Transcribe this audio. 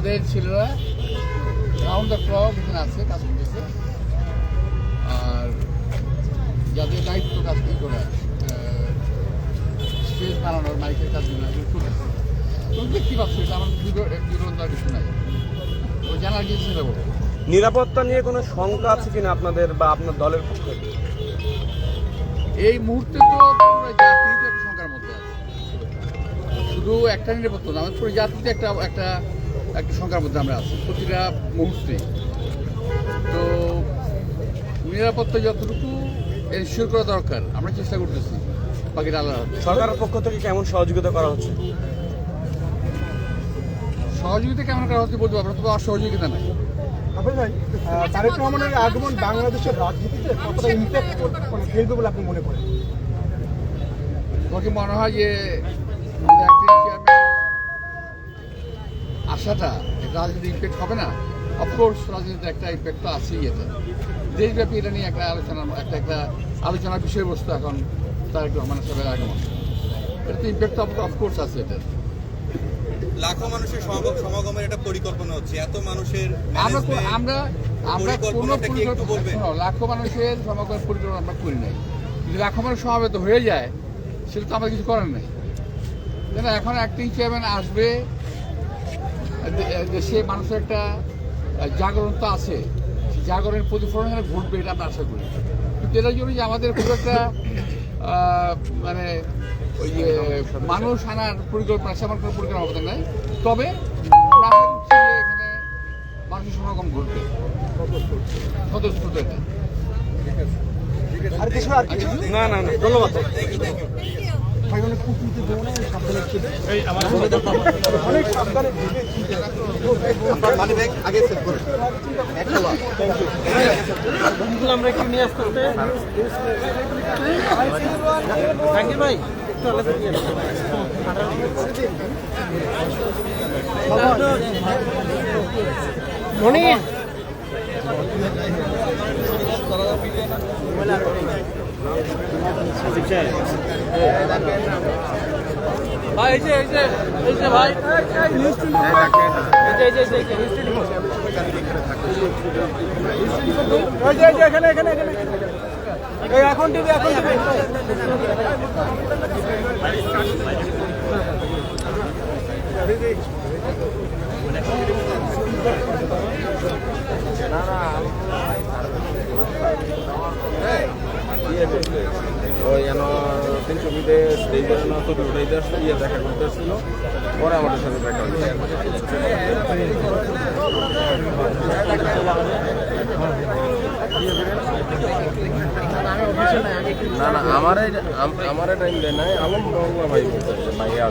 আমাদের ছেলেরা round the clock এখানে আছে, কাজ করতেছে। আর যাদের দায়িত্ব কাজ করে স্টেজ বানানোর মাইকের কাজগুলো করতেছে, তো দেখতে পাচ্ছি এটা আমার বিরোধ কিছু নাই, ও জানার কিছু ছিল। নিরাপত্তা নিয়ে কোনো শঙ্কা আছে কিনা আপনাদের বা আপনার দলের পক্ষে? এই মুহূর্তে তো পুরো জাতি তো একটা সংখ্যার মধ্যে আছে, শুধু একটা নিরাপত্তা না, আমাদের পুরো জাতিতে একটা একটা একটা সংখ্যার মধ্যে আমরা আছি প্রতিটা মুহূর্তে। তো নিরাপত্তা যতটুকু এনশিওর করা দরকার আমরা চেষ্টা করতেছি, বাকিটা আলাদা। সরকারের পক্ষ থেকে কেমন সহযোগিতা করা হচ্ছে? সহযোগিতা কেমন করা হচ্ছে বলতে পারবো, তবে অসহযোগিতা নাই। তারেক রহমানের আগমন বাংলাদেশের রাজনীতিতে কতটা ইম্প্যাক্ট ফেলবে বলে আপনি মনে করেন? আমাকে মনে হয় যে আমাদের acting chairman আসাটা রাজনীতি ইম্প্যাক্ট হবে না। অফকোর্স রাজনীতিতে একটা ইম্প্যাক্ট তো আছেই, এটা দেশব্যাপী এটা নিয়ে একটা আলোচনার বিষয়বস্তু এখন তারেক রহমানের সাহেবের আগমন, এটা তো ইম্প্যাক্ট অফকোর্স আছে। এটা লাখো মানুষের সমাগমের একটা পরিকল্পনা হচ্ছে, এত মানুষের আমরা কোনো পরিকল্পনা, লাখো মানুষের সমাগমের পরিকল্পনা আমরা করি নাই। যদি লাখো মানুষ সমাবেত হয়ে যায় সেটা তো আমাদের কিছু করার নেই। কেন এখন অ্যাক্টিং চেয়ারম্যান আসবে, দেশে মানুষের একটা জাগরণ তো আছে, জাগরণের প্রতিফলন এখানে ঘটবে এটা আমরা আশা করি। কিন্তু এটার জন্য যে আমাদের খুব একটা মানে ওই যে মানুষ আনার পরিকল্পনা, সেমন কোনো পরিকল্পনা আমাদের নাই। তবে আমরা আশা করছি যে এখানে মানুষের সমাগম ঘটবে, স্বতঃস্ফূর্ত এটা। না না না, ধন্যবাদ। আমরা একটু নিয়ে আসতে হবে ভাই, মনির ভাই, এই যে ভাই, এখানে এখন টিভি ওই যেন 300 মিটে স্টেজের ছবি উঠাইতে আসছে, দেখা করতে আসছিল, পরে আমাদের সাথে দেখা হয়েছে। না না, আমার টাইম দেয় নাই, আমার ভাই ভাইয়া